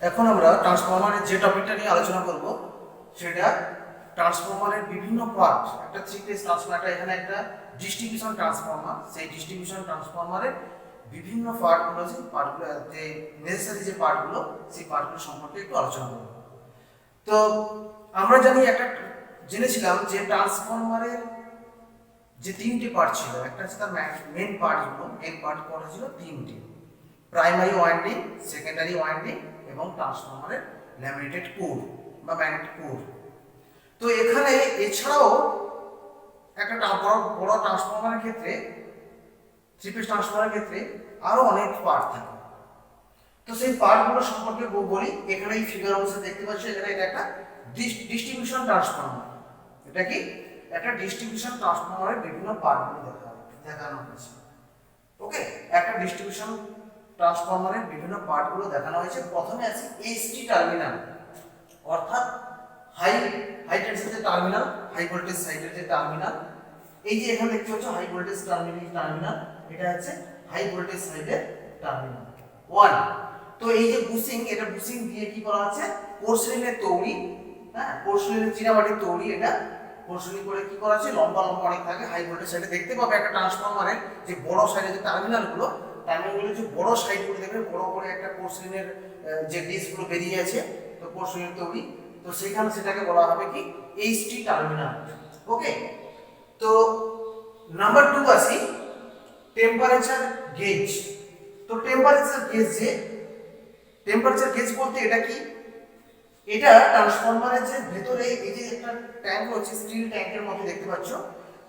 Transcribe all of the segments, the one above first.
এখন আমরা ট্রান্সফরমারের যে টপিকটা নিয়ে আলোচনা করব সেটা ট্রান্সফরমারের বিভিন্ন পার্ট। একটা থ্রি ফেজ ট্রান্সফরমার, এখানে একটা ডিস্ট্রিবিউশন ট্রান্সফরমার, সেই ডিস্ট্রিবিউশন ট্রান্সফরমারের বিভিন্ন পার্টগুলো, যে পার্টগুলো যে নেসেসারি যে পার্টগুলো, সেই পার্টগুলো সম্পর্কে একটু আলোচনা করব। তো আমরা জানি, একটা জেনেছিলাম যে ট্রান্সফরমারের যে তিনটি পার্ট ছিল, একটা হচ্ছে তার মেন পার্টগুলো, মেন পার্ট করা ছিল তিনটি: প্রাইমারি ওয়াইন্ডিং, সেকেন্ডারি ওয়াইন্ডিং এবং ট্রান্সফরমারের ল্যামিনেটেড কোর বা ম্যাগনেটিক কোর। তো এখানে এছাড়াও একটা বড় ট্রান্সফরমারের ক্ষেত্রে, থ্রি ফেজ ট্রান্সফরমারের ক্ষেত্রে আরো অনেক পার্ট থাকে। তো সেই পার্টগুলো সম্পর্কে বলি। এখানে এই ফিগার অনুসারে দেখতে পাচ্ছ, এখানে এটা একটা ডিস্ট্রিবিউশন ট্রান্সফরমার। এটা কি একটা ডিস্ট্রিবিউশন ট্রান্সফরমারের বিভিন্ন পার্টগুলো দেখানো হয়েছে। ওকে, একটা ডিস্ট্রিবিউশন ট্রান্সফরমারের বিভিন্ন পার্টগুলো দেখানো হয়েছে। প্রথমে আছে এইচটি টার্মিনাল, অর্থাৎ হাই টেনশন যে টার্মিনাল, হাই ভোল্টেজ সাইডের যে টার্মিনাল। এই যে এখানে দেখতে পাচ্ছ হাই ভোল্টেজ টার্মিনাল, এটা হচ্ছে হাই ভোল্টেজ সাইডের টার্মিনাল 1। তো এই যে বুশিং, এটা বুশিং দিয়ে কি করা আছে, পোর্সেলিনের তৈরি, হ্যাঁ, পোর্সেলিনের চিনাবাটির তৈরি। এটা পোর্সেলিন করে কি করা আছে, লম্বা অনেক থাকে। হাই ভোল্টেজ সাইডে দেখতে পাবে একটা ট্রান্সফরমারের যে বড় সাইডে যে টার্মিনালগুলো যে বড় সাইডগুলো দেখবে, বড় করে একটা পোর্সেলিনের যে ডিসগুলো বেরিয়ে আছে, তো পোর্সেলিন তৈরি। তো সেখানে সেটাকে বলা হবে কি, এইচটি টার্মিনাল। ওকে, তো নাম্বার 2 আসি টেম্পারেচার গেজ। তো টেম্পারেচার গেজ বলতে এটা কি, এটা ট্রান্সফরমারের যে ভেতরে এই যে একটা ট্যাঙ্ক হচ্ছে, স্টিল ট্যাঙ্কের মধ্যে দেখতে পাচ্ছ।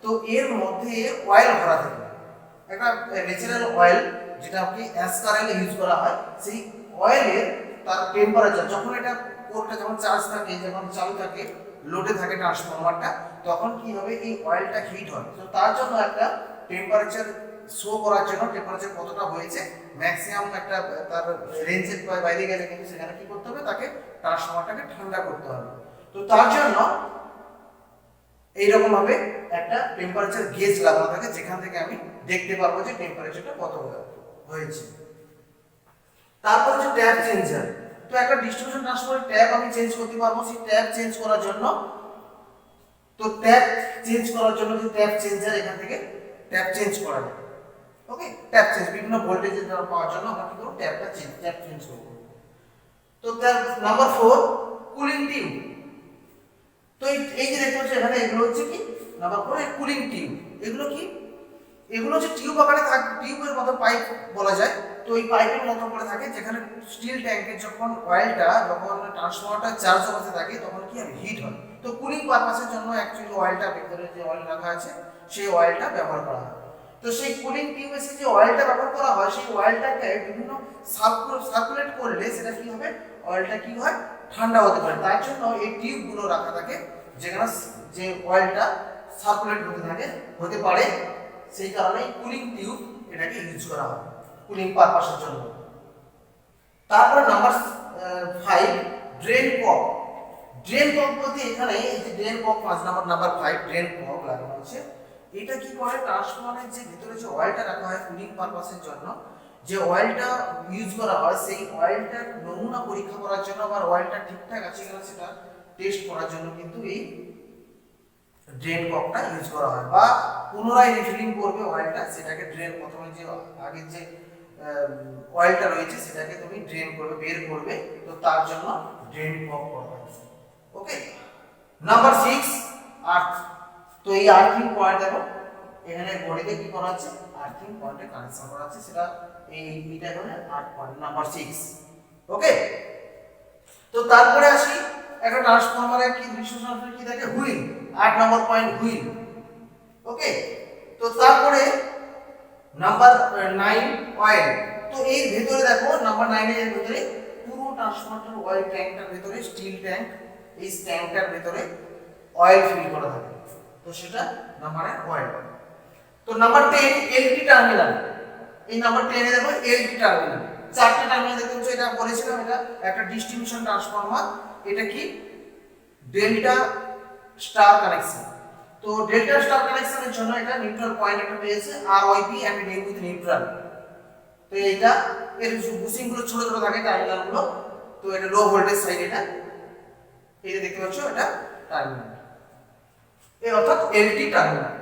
তো এর মধ্যে অয়েল ভরা থাকে, একটা ন্যাচারাল অয়েল, যেটা কি অ্যাসকারাইলে ইউজ করা হয়। সেই অয়েলের তার টেম্পারেচার, যখন এটা কোরটা যখন চার্জ থাকে, যখন চালু থাকে, লোডে থাকে ট্রান্সফরমারটা, তখন কি হবে, এই অয়েলটা হিট হয়। তো তার জন্য একটা টেম্পারেচার শো করার জন্য, টেম্পারেচার কতটা হয়েছে ম্যাক্সিমাম একটা তার রেঞ্জের বাইরে গেলে কিন্তু সেখানে কি করতে হবে, তাকে ট্রান্সফরমারটাকে ঠান্ডা করতে হবে। তো তার জন্য এইরকম ভাবে একটা টেম্পারেচার গেজ লাগানো থাকে, যেখান থেকে আমি দেখতে পারবো যে টেম্পারেচারটা কত হয়েছে। তারপর হচ্ছে ট্যাপ চেঞ্জার। তো একটা ডিস্ট্রিবিউশন ট্রান্সফরমারের ট্যাপ আমি চেঞ্জ করতে পারবো। সেই ট্যাপ চেঞ্জ করার জন্য, তো ট্যাপ চেঞ্জ করার জন্য যে ট্যাপ চেঞ্জার, এখান থেকে ট্যাপ চেঞ্জ করা যায়। ওকে, ট্যাপ চেঞ্জ বিভিন্ন ভোল্টেজের পাওয়ার জন্য আমরা কি করব, ট্যাপ চেঞ্জ করব। তো তার নাম্বার 4 কুলিং টিউব। তো এই যে দেখতে পাচ্ছ এখানে, এগুলো হচ্ছে কি, নাম্বার 4 কুলিং টিউব। এগুলো কি, এগুলো হচ্ছে টিউব আকারে থাকে, টিউবের মতো পাইপ বলা যায়। তো এই পাইপের মতো করে থাকে, যেখানে স্টিল ট্যাঙ্কের যখন অয়েলটা, যখন ট্রান্সফরমারটা চার্জ অবস্থায় থাকে, তখন কি হবে, হিট হয়। তো কুলিং পারপাসের জন্য অ্যাকচুয়ালি অয়েলটা, ভেতরে যে অয়েল রাখা আছে সেই অয়েলটা ব্যবহার করা হয়। তো সেই কুলিং টিউবে যে অয়েলটা ব্যবহার করা হয়, সেই অয়েলটাকে বিভিন্ন সার্কুলেট করলে সেটা কি হবে, অয়েলটা কি হয়, ঠান্ডা হতে পারে। তার জন্য এই টিউবগুলো রাখা থাকে, যেখানে যে অয়েলটা সার্কুলেট হতে পারে। সেই কারণে কুলিং টিউব এটাকে ইউজ করা হয় কুলিং পারপাসের জন্য। তারপরে number 5 drain cock. Drain cock বলতে এখানে এই যে drain cock 5 number 5 drain cock লাগানো আছে। এটা কি করে, ট্রান্সফরমারের যে ভিতরে যে অয়েলটা রাখা হয় কুলিং পারপাসের জন্য, যে অয়েলটা ইউজ করা হয়, সেই অয়েলটা নমুনা পরীক্ষা করার জন্য বা অয়েলটা ঠিকঠাক আছে কিনা সেটা টেস্ট করার জন্য কিন্তু এই ড্রেন ককটা ইউজ করা হয়। বা পুনরায় রিফিলিং করবে অয়েলটা, সেটাকে ড্রেন, প্রথমে যে আগের যে অয়েলটা রয়েছে সেটাকে তুমি ড্রেন করবে, বের করবে। তো তার জন্য ড্রেন কক করা হয়। ওকে, নাম্বার 6 আর্থ। তো এই আর্থিং পয়েন্ট দেখো, এখানে বডিতে কি করা আছে, আর্থিং পয়েন্টে কানেকশন করা আছে, সেটা এইটা হলো আর্থ পয়েন্ট নাম্বার 6। ওকে, তো তারপরে আসি একটা ট্রান্সফরমারের কি বিশেষত্ব কি থাকে, হুইল। 8 নম্বর পয়েন্ট হুইল। ওকে, তো তারপরে নাম্বার 9 অয়েল। তো এর ভিতরে দেখো, নাম্বার 9 এর ভিতরে পুরো ট্রান্সফরমারের অয়েল ট্যাঙ্কটার ভিতরে, স্টিল ট্যাঙ্ক, এই ট্যাঙ্কটার ভিতরে অয়েল ফিল করা থাকে। তো সেটা নাম্বার অয়েল। তো নাম্বার 10 এলটি টার্মিনাল। এই নাম্বার 10 এ দেখো এলটি টার্মিনাল, চারটি টার্মিনাল দেখতে পাচ্ছ। এটা বলেছিলাম, এটা একটা ডিস্ট্রিবিউশন ট্রান্সফরমার। এটা কি, ডেল্টা স্টার কানেকশন। তো ডেল্টা স্টার কানেকশনের জন্য এটা নিউট্রাল পয়েন্ট একটা পেয়েছে, আরওয়াইপি এন্ড ডিং উইথ নিউট্রাল। তো এইটা এর বুশিং গুলো ছোট ছোট থাকে টার্মিনাল গুলো। তো এটা লো ভোল্টেজ সাইড, এটা এই যে দেখতে পাচ্ছ এটা টার্মিনাল, এই অর্থাৎ এলটি টার্মিনাল।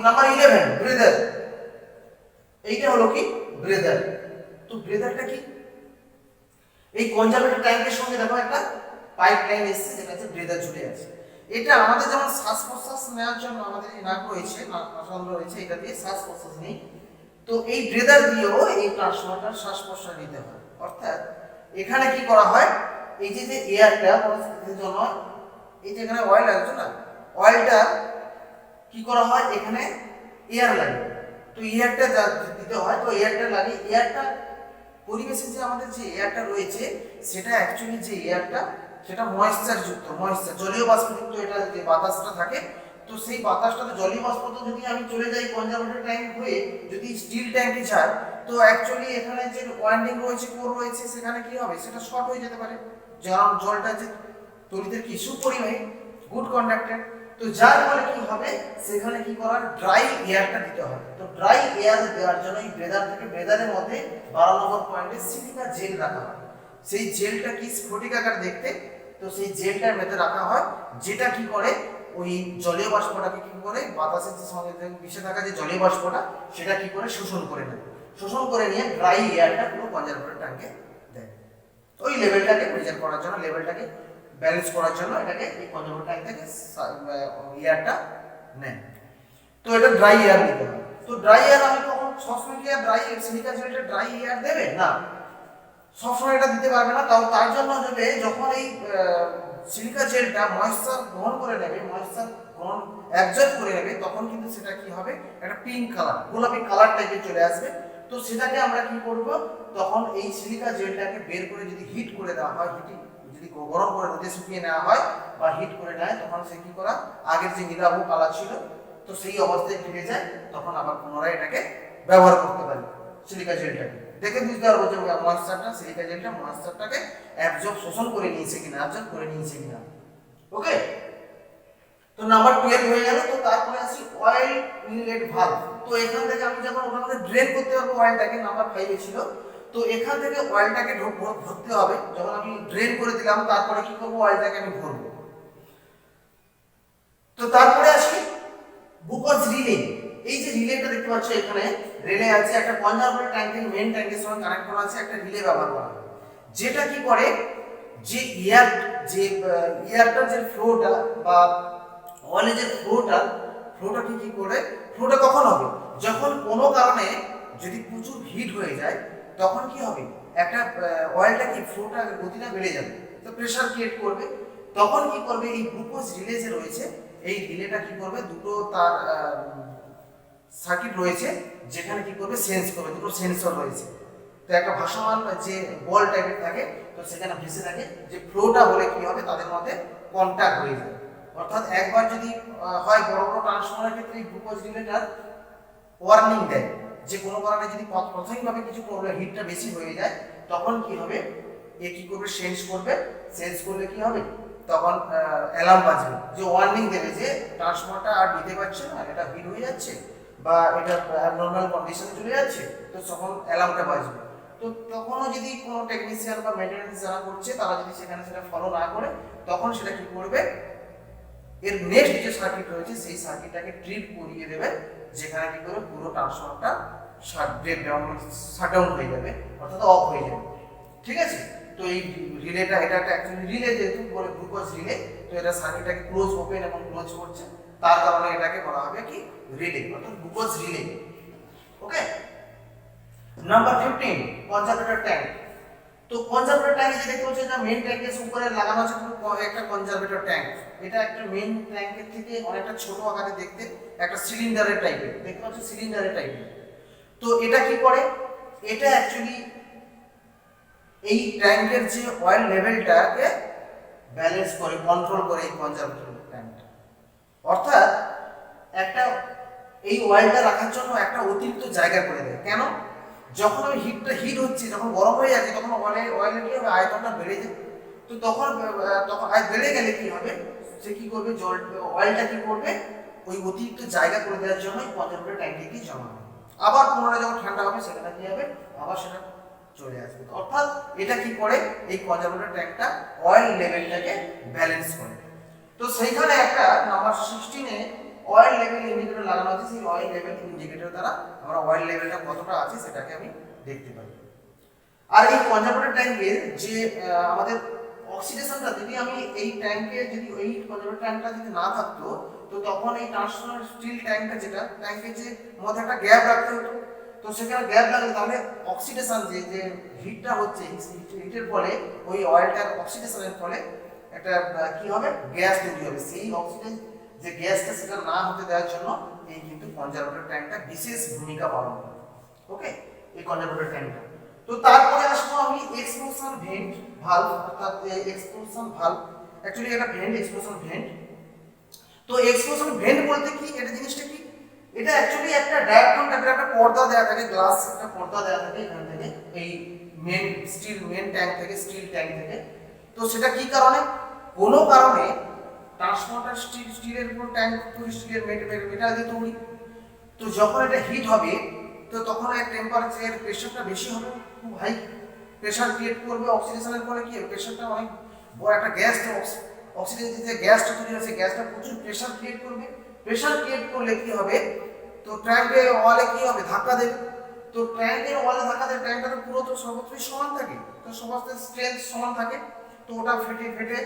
নাম্বার 11 ব্রেদার, এইটা হলো কি ব্রেদার। তো ব্রেদারটা কি? এই কনজারভেটর ট্যাঙ্কের সঙ্গে দেখো একটা পাইপ লাইন এসেছে, যেটা হচ্ছে ব্রেদার জুড়ে আছে। এটা আমাদের যেমন শ্বাস প্রশ্বাস নেওয়ার জন্য আমাদের এই নাক রয়েছে, নাসান্ধ্র রয়েছে, এটা দিয়ে শ্বাস প্রশ্বাস নেই। তো এই ব্রেদার দিয়েও এই ট্রান্সফর্মারটার শ্বাস প্রশ্বাস নিতে হয়। অর্থাৎ এখানে কি করা হয়, এই যে যে এয়ারটা জন্য এই যে এখানে অয়েল আছে না, অয়েলটা কি করা হয়, এখানে এয়ার লাগে। তো এয়ারটা দিতে হয়, তো এয়ারটা লাগে। এয়ারটা পরিবেশে যে আমাদের যে এয়ারটা রয়েছে সেটা অ্যাকচুয়ালি যে এয়ারটা সেটা ময়েশ্চার যুক্ত, ময়েশ্চার জলীয় বাষ্পযুক্ত, এটা যে বাতাসটা থাকে। তো সেই বাতাসটাতে জলীয় বাষ্পটা যদি আমি চলে যাই কনজারভেটর ট্যাঙ্ক হয়ে যদি স্টিল ট্যাঙ্কে যায়, তো অ্যাকচুয়ালি এখানে যে ওয়াইন্ডিং রয়েছে, কোর রয়েছে, সেখানে কি হবে, সেটা শর্ট হয়ে যেতে পারে। কারণ জলটা যে তড়িতের কি সুপরিমাণে গুড কন্ডাক্টর। তো যার ফলে কি হবে, সেখানে কি করার ড্রাই এয়ারটা দিতে হবে। তো ড্রাই এয়ার দেওয়ার জন্য এই ব্রেদার থেকে, ব্রেদারের মধ্যে 12 নম্বর পয়েন্টে সিলিকা জেল রাখা হয়। সেই জেলটা কি স্ফটিক আকার দেখতে, তো সেই জেলটার ভেতরে রাখা হয়, যেটা কি করে ওই জলীয় বাষ্পটাকে কি করে বাতাসের যে সঙ্গে মিশে থাকা যে জলীয় বাষ্পটা সেটা কি করে শোষণ করে নেয়। শোষণ করে নিয়ে ড্রাই এয়ারটা পুরো কনজারভেটর ট্যাঙ্কে দেয়। ওই লেভেলটাকে প্রিজার্ভ করার জন্য, লেভেলটাকে ব্যালেন্স করার জন্য এটাকে এই কনজারভেটর ট্যাঙ্ক থেকে এয়ারটা নেয়। তো এটা ড্রাই এয়ার দিতে হয়। তো ড্রাই এয়ার আমি কখন সবসময় কি ড্রাই সিলিকা জেলটা ড্রাই এয়ার দেবে না, সবসময় এটা দিতে পারবে না। তার জন্য দেবে যখন এই সিলিকা জেলটা ময়েশ্চার গ্রহণ করে নেবে, ময়েশ্চার গ্রহণ অ্যাবজর্ব করে নেবে, তখন কিন্তু সেটা কি হবে, একটা পিঙ্ক কালার, গোলাপি কালার টাইপের চলে আসবে। তো সেটাকে আমরা কি করব, তখন এই সিলিকা জেলটাকে বের করে যদি হিট করে দেওয়া হয়, হিটিং যদি গরম করে রোদে শুকিয়ে নেওয়া হয় বা হিট করে নেয়, তখন সে কি করা, আগের যে নীলাভ কালার ছিল তো সেই অবস্থায় ফিরে যায়। তখন আবার পুনরায় এটাকে ব্যবহার করতে পারি সিলিকা জেলটাকে। দেখে বুঝতে পারবো যে ময়েশ্চারটা, সিলিকা জেলটা ময়েশ্চারটাকে অ্যাবজর্ব, শোষণ করে নিয়েছে কিনা, অ্যাবজর্ব করে নিয়েছে কিনা। ওকে, তো নাম্বার 12 হয়ে গেল। তো তারপরে আসি অয়েল ইনলেট ভালভ। তো এখান থেকে আমি যখন ওটার মধ্যে ড্রেন করতে পারবো অয়েলটাকে, নাম্বার 5 এ ছিল। তো এখান থেকে অয়েলটাকে ভরতে হবে। যখন আমি ড্রেন করে দিলাম, তারপরে কি করবো, অয়েলটাকে আমি ভরবো। তো তারপরে আসি বুকজ রিলে। এই যে রিলেটা দেখতে পাচ্ছ, এখানে রিলে আছে, একটা কনজারভেটর ট্যাঙ্কের মেইন ট্যাঙ্কের সঙ্গে কানেক্ট করা আছে, একটা রিলে ব্যবহার করা হয়, যেটা কি করে, যে এয়ারটার যে ফ্লোটা বা অয়েলের যে ফ্লোটা কি করে, ফ্লোটা কখন হবে, যখন কোনো কারণে যদি প্রচুর হিট হয়ে যায়, তখন কি হবে, একটা অয়েলটা কি ফ্লোটা গতিটা বেড়ে যাবে, তো প্রেসার ক্রিয়েট করবে। তখন কি করবে, এই গ্লুকোজ রিলে যে রয়েছে, এই রিলেটা কি করবে, দুটো তার সার্কিট রয়েছে, যেখানে কি করবে, সেন্স করবে, দুটো সেন্সর রয়েছে। তো একটা ভাসমান যে বল টাইপের থাকে, তো সেখানে ভেসে থাকে, যে ফ্লোটা হলে কি হবে, তাদের মধ্যে কন্ট্যাক্ট হয়ে যায়। অর্থাৎ একবার যদি হয়, বড় বড় ট্রান্সফরমারের ক্ষেত্রে গ্লুকোজ রিলেটার ওয়ার্নিং দেয়, যে কোনো কারণে যদি প্রাথমিকভাবে কিছু প্রবলেম, হিটটা বেশি হয়ে যায়, তখন কি হবে, এ কি করবে, সেন্স করবে। সেন্স করলে কি হবে, তখন অ্যালার্ম বাজবে, যে ওয়ার্নিং দেবে যে ট্রান্সফরমারটা আর নিতে পারছে না, এটা হিট হয়ে যাচ্ছে বা এটা অ্যাবনর্মাল কন্ডিশনে চলে যাচ্ছে, তো তখন অ্যালার্মটা বাজবে। তো তখনও যদি কোনো টেকনিশিয়ান বা মেইনটেনেন্স যারা করছে, তারা যদি সেখানে সেটা ফলো না করে, তখন সেটা কি করবে, এর নেক্সট যে সার্কিট রয়েছে সেই সার্কিটটাকে ট্রিপ করিয়ে দেবে, যেখানে কি করে পুরো ট্রান্সফরমারটা শাটডাউন হয়ে যাবে, অর্থাৎ অফ হয়ে যাবে। ঠিক আছে, তো এই রিলেটা, এটা একটা অ্যাকচুয়ালি রিলে, যেহেতু বলে গ্লুকোজ রিলে, তো এটা সার্কিটটাকে ক্লোজ, ওপেন এবং ক্লোজ করছে, তার কারণে এটাকে বলা হবে কি, রিলে, অর্থাৎ গ্লুকোজ রিলে। ওকে, নাম্বার 15 কনজারভেটর ট্যাঙ্ক। তো কনজারভেটর ট্যাঙ্ক যে দেখতে পাচ্ছেন, এটা মেইন ট্যাঙ্কের উপরে লাগানো আছে একটা কনজারভেটর ট্যাঙ্ক। এটা একটা মেইন ট্যাঙ্কের থেকে অনেকটা ছোট আকারে দেখতে, একটা সিলিন্ডারের টাইপের দেখতে পাচ্ছেন, সিলিন্ডারের টাইপের। তো এটা কি করে, এটা অ্যাকচুয়ালি এই ট্যাঙ্কের যে অয়েল লেভেলটাকে ব্যালেন্স করে, কন্ট্রোল করে এই কনজারভেটর ট্যাঙ্কটা। অর্থাৎ একটা এই অয়েলটা রাখার জন্য একটা অতিরিক্ত জায়গা করে দেয়। কেন, যখন ওই হিট হচ্ছে, যখন গরম হয়ে যাচ্ছে, তখন অয়েলের কি হবে, আয়তনটা বেড়ে যায়। তো তখন বেড়ে গেলে কি হবে, সে কি করবে, অয়েলটা কি করবে, ওই অতিরিক্ত জায়গা করে দেওয়ার জন্য কনজারভেটর ট্যাঙ্কে কি জমা হবে। আবার পুনরায় যখন ঠান্ডা হবে, সেটা কি হবে, আবার সেটা চলে আসবে। অর্থাৎ এটা কি করে, এই কনজারভেটর ট্যাঙ্কটা অয়েল লেভেলটাকে ব্যালেন্স করে। তো সেইখানে একটা নাম্বার 16 অয়েল লেভেল ইন্ডিকেটর লাগানো আছে। সেই অয়েল লেভেল ইন্ডিকেটর দ্বারা আমরা অয়েল লেভেলটা কতটা আছে সেটাকে আমি দেখতে পাই। আর এই কনজারভেটর ট্যাঙ্কের যে আমাদের অক্সিডেশনটা, যদি আমি এই ট্যাঙ্কে যদি এই কনজারভেটর ট্যাঙ্কটা যদি না থাকতো, তো তখন এই ট্রান্সফার স্টিল ট্যাঙ্কটা যেটা ট্যাঙ্কের যে মধ্যে একটা গ্যাপ রাখতে হতো। তো সেখানে গ্যাপ লাগলে তাহলে অক্সিডেশন যে হিটটা হচ্ছে, হিটের ফলে ওই অয়েলটার অক্সিডেশনের ফলে একটা কি হবে, গ্যাস তৈরি হবে। সেই অক্সিডেন যে গ্যাসটা সেটা না হতে দেওয়ার জন্য এই কিন্তু কনজারভেটর ট্যাঙ্কটা বিশেষ ভূমিকা পালন করে। ওকে, এই কনজারভেটর ট্যাঙ্কটা। তো তারপরে আসবো আমি এক্সপ্লোশন ভেন্ট ভালভ, অর্থাৎ এক্সপ্লোশন ভালভ অ্যাকচুয়ালি এটা ভেন্ট, এক্সপ্লোশন ভেন্ট। তো এক্সপ্লোশন ভেন্ট বলতে কি, এটা জিনিসটা কি, এটা অ্যাকচুয়ালি একটা ডায়াফ্রাম টাইপের একটা পর্দা দেওয়া থাকে, গ্লাস একটা পর্দা দেওয়া থাকে এখান থেকে, এই মেন স্টিল মেন ট্যাঙ্ক থেকে, স্টিল ট্যাঙ্ক থেকে। তো সেটা কি কারণে, কোনো কারণে ট্রান্সপোর্টার স্টিলের উপর ট্যাঙ্ক তৈরি, স্টিলের মেটাল দিয়ে তৈরি। তো যখন এটা হিট হবে, তো তখন এর টেম্পারেচার প্রেসারটা বেশি হবে, খুব হাই প্রেসার ক্রিয়েট করবে। অক্সিডেশনের ফলে কি হবে, প্রেসারটা অনেক বড় একটা গ্যাস, অক্সিজেন যে গ্যাসটা তৈরি হচ্ছে, গ্যাসটা প্রচুর প্রেসার ক্রিয়েট করবে। প্রেসার ক্রিয়েট করলে কি হবে, তো ট্যাঙ্কের ওয়ালে কি হবে, ধাক্কা দেবে। তো ট্যাঙ্কের ওয়ালে ধাক্কা দেবে, ট্যাঙ্কটা তো পুরো তো সর্বত্রই সমান থাকে, তো সমস্ত স্ট্রেংথ সমান থাকে। তো ওটা ফেটে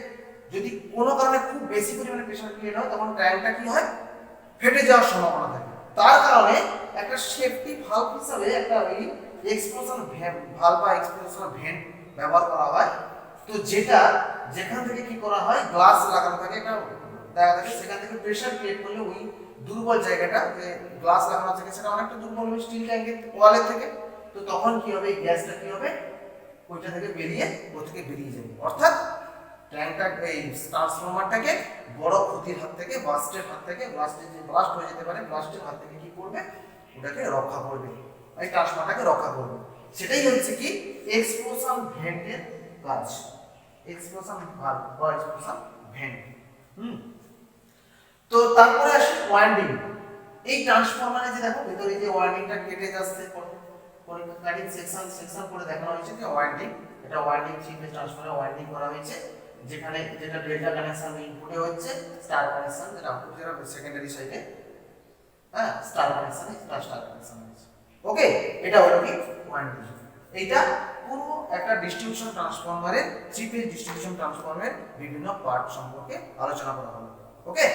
যদি কোনো কারণে খুব বেশি পরিমাণে প্রেসার ক্রিয়েট হয়, তখন ট্যাঙ্কটা কি হয়, ফেটে যাওয়ার সম্ভাবনা থাকে। তার কারণে একটা সেফটি ভালভ হিসাবে একটা এই এক্সপ্লোশন ভালভ বা এক্সপ্লোশন ভেন্ট ব্যবহার করা হয়। তো যেটা যেখান থেকে কি করা হয়, গ্লাস লাগানো থাকে, একটা দেখা থাকে, সেখান থেকে প্রেসার ক্রিয়েট করলে ওই দুর্বল জায়গাটা যে গ্লাস লাগানো থাকে সেটা অনেকটা দুর্বল হবে স্টিল ট্যাঙ্কের ওয়ালের থেকে। তো তখন কি হবে, এই গ্যাসটা কি হবে, ওইটা থেকে বেরিয়ে যাবে। অর্থাৎ ট্যাঙ্কটা এই ট্রান্সফরমারটাকে বড় ক্ষতির হাত থেকে, ব্লাস্টের হাত থেকে, ব্লাস্ট হয়ে যেতে পারে, ব্লাস্টের হাত থেকে কি করবে, ওটাকে রক্ষা করবে, এই ট্রান্সফরমারটাকে রক্ষা করবে। সেটাই হচ্ছে কি এক্সপ্লোশন ভেন্টের কাজ, এক্সপ্লোশন ভালভ বা এক্সপ্লোশন ভেন্ট। তো তারপরে আসে ওয়াইন্ডিং। এই ট্রান্সফরমারে যে দেখো ভিতরে যে ওয়াইন্ডিংটা কেটে যাচ্ছে, কাটিং সেকশন করে দেখানো হয়েছে যে ওয়াইন্ডিং, এটা ওয়াইন্ডিং চিপে ট্রান্সফরমারে ওয়াইন্ডিং করা হয়েছে, যেখানে যেটা ডেল্টা কানেকশন ইনপুটে হচ্ছে, স্টার কানেকশন যেটা আউটপুট, যেটা সেকেন্ডারি সাইডে স্টার কানেকশন, স্টার কানেকশন হচ্ছে। ওকে, এটা হলো কি ওয়াইন্ডিং। এইটা পুরো একটা ডিস্ট্রিবিউশন ট্রান্সফরমারের, চিপের ডিস্ট্রিবিউশন ট্রান্সফরমারের বিভিন্ন পার্ট সম্পর্কে আলোচনা করা হলো। ওকে।